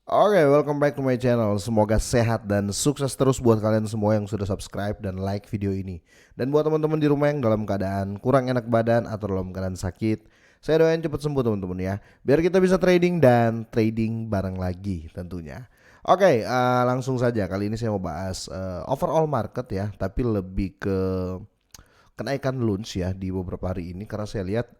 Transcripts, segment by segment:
Oke, welcome back to my channel. Semoga sehat dan sukses terus buat kalian semua yang sudah subscribe dan like video ini. Dan buat teman-teman di rumah yang dalam keadaan kurang enak badan atau dalam keadaan sakit, saya doain cepat sembuh teman-teman ya. Biar kita bisa trading dan trading bareng lagi tentunya. Oke, langsung saja. Kali ini saya mau bahas overall market ya, tapi lebih ke kenaikan lunch ya di beberapa hari ini karena saya lihat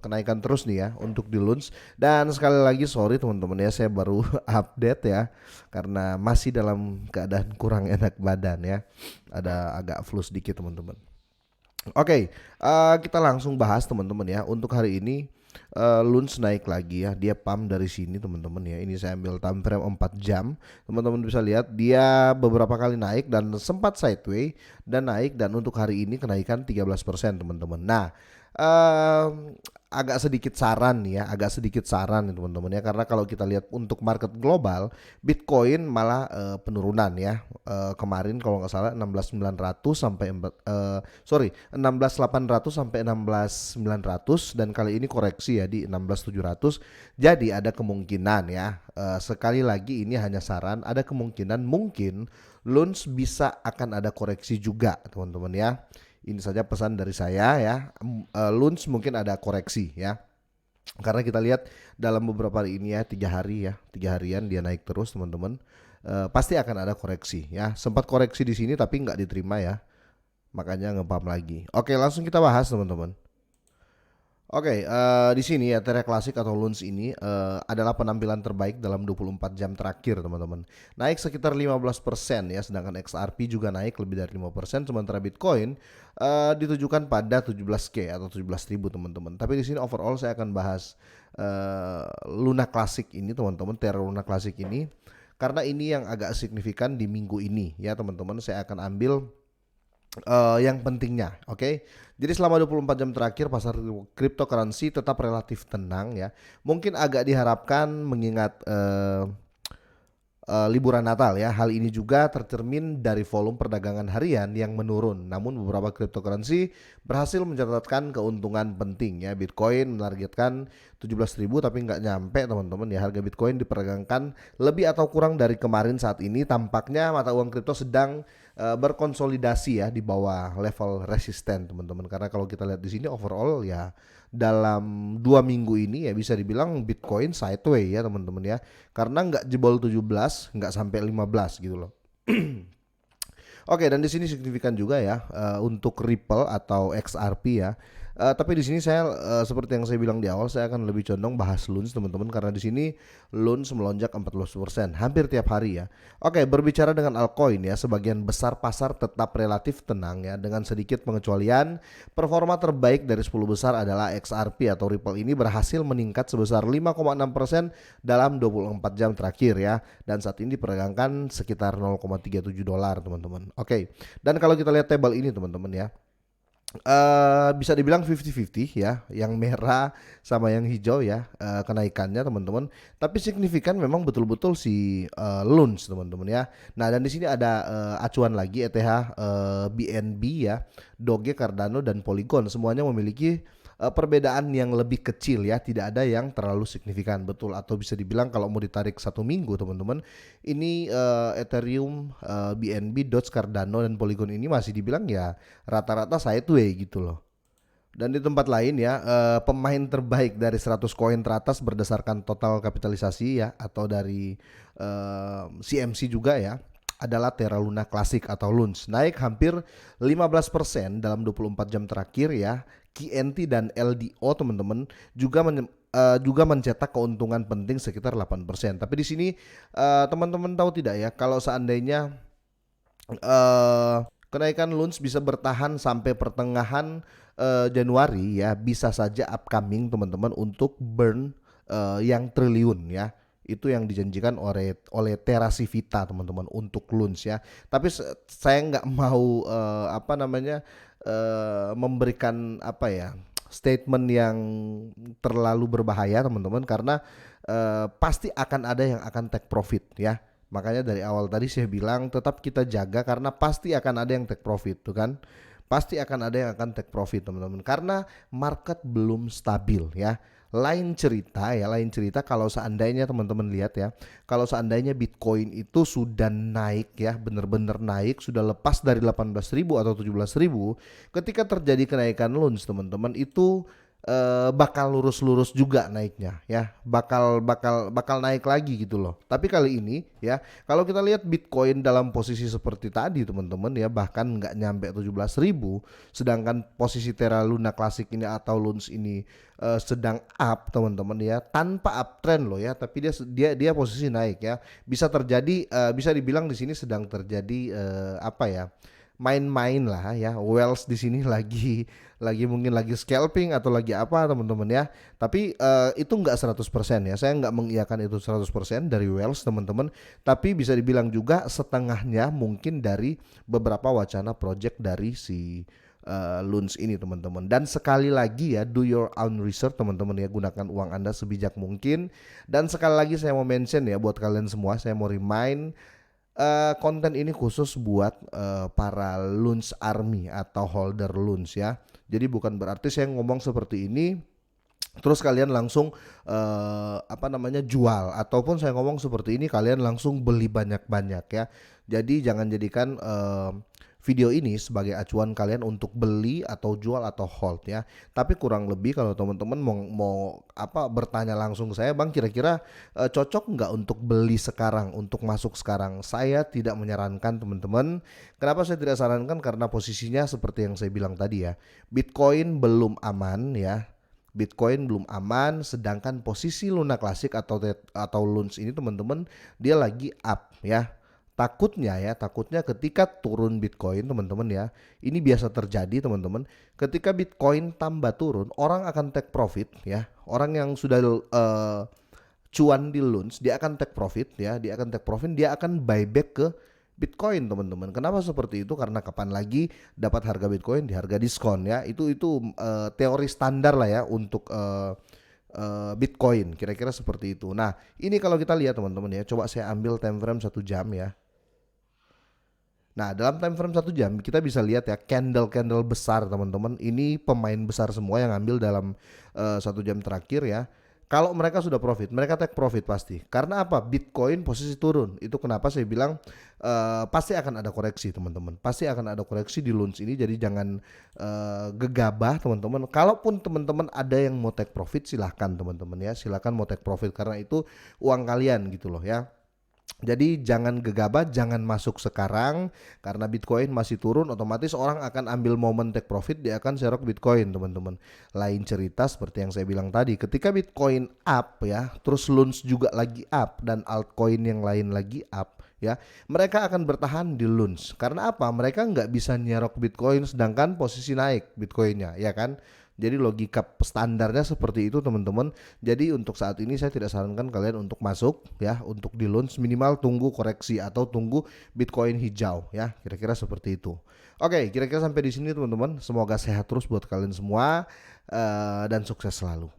kenaikan terus nih ya untuk di lunch. Dan sekali lagi sorry teman-teman ya, saya baru update ya karena masih dalam keadaan kurang enak badan ya, ada agak flu sedikit teman-teman. Oke, kita langsung bahas teman-teman ya. Untuk hari ini Luns naik lagi ya. Dia pump dari sini teman-teman ya. Ini saya ambil time frame 4 jam. Teman-teman bisa lihat dia beberapa kali naik dan sempat sideways dan naik, dan untuk hari ini kenaikan 13% teman-teman. Nah, eh, agak sedikit saran ya, agak sedikit saran nih teman-teman ya, karena kalau kita lihat untuk market global, Bitcoin malah penurunan ya. Kemarin kalau nggak salah 16.900 sampai 16.800 sampai 16.900, dan kali ini koreksi ya di 16.700. Jadi ada kemungkinan ya, sekali lagi ini hanya saran, ada kemungkinan mungkin Luns bisa akan ada koreksi juga teman-teman ya. Ini saja pesan dari saya ya. Luns mungkin ada koreksi ya. Karena kita lihat dalam beberapa hari ini ya, 3 hari ya, 3 harian dia naik terus teman-teman. Pasti akan ada koreksi ya. Sempat koreksi di sini tapi nggak diterima ya, makanya ngepam lagi. Oke, langsung kita bahas teman-teman. Oke, di sini ya Terra Classic atau Luns ini adalah penampilan terbaik dalam 24 jam terakhir teman-teman. Naik sekitar 15% ya, sedangkan XRP juga naik lebih dari 5%, sementara Bitcoin ditujukan pada 17K atau 17.000 teman-teman. Tapi di sini overall saya akan bahas Luna Classic ini teman-teman, Terra Luna Classic ini, karena ini yang agak signifikan di minggu ini ya teman-teman. Saya akan ambil yang pentingnya, oke. Jadi selama 24 jam terakhir pasar cryptocurrency tetap relatif tenang ya. Mungkin agak diharapkan mengingat liburan Natal ya. Hal ini juga tercermin dari volume perdagangan harian yang menurun. Namun beberapa cryptocurrency berhasil mencatatkan keuntungan penting ya. Bitcoin menargetkan 17.000 tapi nggak nyampe teman-teman ya. Harga Bitcoin diperdagangkan lebih atau kurang dari kemarin. Saat ini tampaknya mata uang kripto sedang berkonsolidasi ya di bawah level resisten teman-teman. Karena kalau kita lihat di sini overall ya, dalam 2 minggu ini ya bisa dibilang Bitcoin sideways ya teman-teman ya, karena nggak jebol 17, nggak sampai 15 gitu loh. Oke, dan di sini signifikan juga ya untuk Ripple atau XRP ya. Tapi di sini saya seperti yang saya bilang di awal, saya akan lebih condong bahas Luns teman-teman, karena di sini Luns melonjak 14% hampir tiap hari ya. Oke, berbicara dengan altcoin ya, sebagian besar pasar tetap relatif tenang ya, dengan sedikit pengecualian. Performa terbaik dari 10 besar adalah XRP atau Ripple, ini berhasil meningkat sebesar 5,6% dalam 24 jam terakhir ya, dan saat ini diperdagangkan sekitar 0,37 dolar teman-teman. Oke. Dan kalau kita lihat table ini teman-teman ya, bisa dibilang 50-50 ya, yang merah sama yang hijau ya, kenaikannya teman-teman. Tapi signifikan memang betul-betul si Luns teman-teman ya. Nah, dan di sini ada acuan lagi ETH, BNB ya, Doge, Cardano dan Polygon, semuanya memiliki perbedaan yang lebih kecil ya, tidak ada yang terlalu signifikan betul, atau bisa dibilang kalau mau ditarik 1 minggu teman-teman, ini Ethereum, BNB, Doge, Cardano dan Polygon ini masih dibilang ya rata-rata sideways gitu loh. Dan di tempat lain ya, pemain terbaik dari 100 koin teratas berdasarkan total kapitalisasi ya, atau dari CMC juga ya, adalah Terra Luna Classic atau Luns, naik hampir 15% dalam 24 jam terakhir ya. QNT dan LDO teman-teman juga mencetak keuntungan penting sekitar 8%. Tapi di sini teman-teman tahu tidak ya, kalau seandainya kenaikan Luns bisa bertahan sampai pertengahan Januari ya, bisa saja upcoming teman-teman untuk burn yang triliun ya. Itu yang dijanjikan oleh Terra Civita teman-teman untuk Luns ya. Tapi saya nggak mau apa namanya, memberikan apa ya, statement yang terlalu berbahaya teman-teman, karena pasti akan ada yang akan take profit ya. Makanya dari awal tadi saya bilang tetap kita jaga, karena pasti akan ada yang take profit tuh kan. Pasti akan ada yang akan take profit teman-teman, karena market belum stabil ya. Lain cerita kalau seandainya teman-teman lihat ya, kalau seandainya Bitcoin itu sudah naik ya, benar-benar naik, sudah lepas dari 18.000 atau 17.000, ketika terjadi kenaikan lunch teman-teman itu bakal lurus-lurus juga naiknya ya, bakal naik lagi gitu loh. Tapi kali ini ya, kalau kita lihat Bitcoin dalam posisi seperti tadi teman-teman ya, bahkan nggak nyampe 17.000, sedangkan posisi Terra Luna Classic ini atau Lunch ini sedang up teman-teman ya, tanpa uptrend loh ya, tapi dia posisi naik ya. Bisa terjadi bisa dibilang di sini sedang terjadi apa ya, main-main lah ya. Wells di sini lagi mungkin lagi scalping atau lagi apa teman-teman ya. Tapi itu enggak 100% ya. Saya enggak mengiyakan itu 100% dari Wells teman-teman, tapi bisa dibilang juga setengahnya mungkin dari beberapa wacana project dari si Lunch ini teman-teman. Dan sekali lagi ya, do your own research teman-teman ya, gunakan uang Anda sebijak mungkin. Dan sekali lagi saya mau mention ya buat kalian semua, saya mau remind konten ini khusus buat para Lunch Army atau holder Lunch ya. Jadi bukan berarti saya ngomong seperti ini terus kalian langsung jual, ataupun saya ngomong seperti ini kalian langsung beli banyak-banyak ya. Jadi jangan jadikan video ini sebagai acuan kalian untuk beli atau jual atau hold ya. Tapi kurang lebih kalau teman-teman mau bertanya langsung ke saya, Bang, kira-kira cocok nggak untuk beli sekarang, untuk masuk sekarang? Saya tidak menyarankan teman-teman. Kenapa saya tidak sarankan? Karena posisinya seperti yang saya bilang tadi ya, Bitcoin belum aman ya. Bitcoin belum aman, sedangkan posisi Luna Classic atau Lunch ini teman-teman dia lagi up ya. Takutnya ketika turun Bitcoin teman-teman ya, ini biasa terjadi teman-teman. Ketika Bitcoin tambah turun, orang akan take profit ya. Orang yang sudah cuan di Lunch, dia akan take profit ya, dia akan buyback ke Bitcoin teman-teman. Kenapa seperti itu? Karena kapan lagi dapat harga Bitcoin di harga diskon ya. Itu teori standar lah ya untuk Bitcoin, kira-kira seperti itu. Nah, ini kalau kita lihat teman-teman ya, coba saya ambil time frame 1 jam ya. Nah, dalam time frame 1 jam kita bisa lihat ya, candle besar teman-teman. Ini pemain besar semua yang ambil dalam 1 jam terakhir ya. Kalau mereka sudah profit, mereka take profit pasti. Karena apa? Bitcoin posisi turun. Itu kenapa saya bilang pasti akan ada koreksi teman-teman. Pasti akan ada koreksi di Lunch ini. Jadi jangan gegabah teman-teman. Kalaupun teman-teman ada yang mau take profit, silahkan teman-teman ya. Silahkan mau take profit karena itu uang kalian gitu loh ya. Jadi jangan gegabah, jangan masuk sekarang karena Bitcoin masih turun, otomatis orang akan ambil momen take profit, dia akan serok Bitcoin teman-teman. Lain cerita seperti yang saya bilang tadi, ketika Bitcoin up ya, terus Lunch juga lagi up dan altcoin yang lain lagi up ya, mereka akan bertahan di Lunch. Karena apa? Mereka nggak bisa nyerok Bitcoin sedangkan posisi naik Bitcoinnya ya kan. Jadi logika standarnya seperti itu teman-teman. Jadi untuk saat ini saya tidak sarankan kalian untuk masuk ya, untuk di Lunch, minimal tunggu koreksi atau tunggu Bitcoin hijau ya, kira-kira seperti itu. Oke, kira-kira sampai di sini teman-teman. Semoga sehat terus buat kalian semua dan sukses selalu.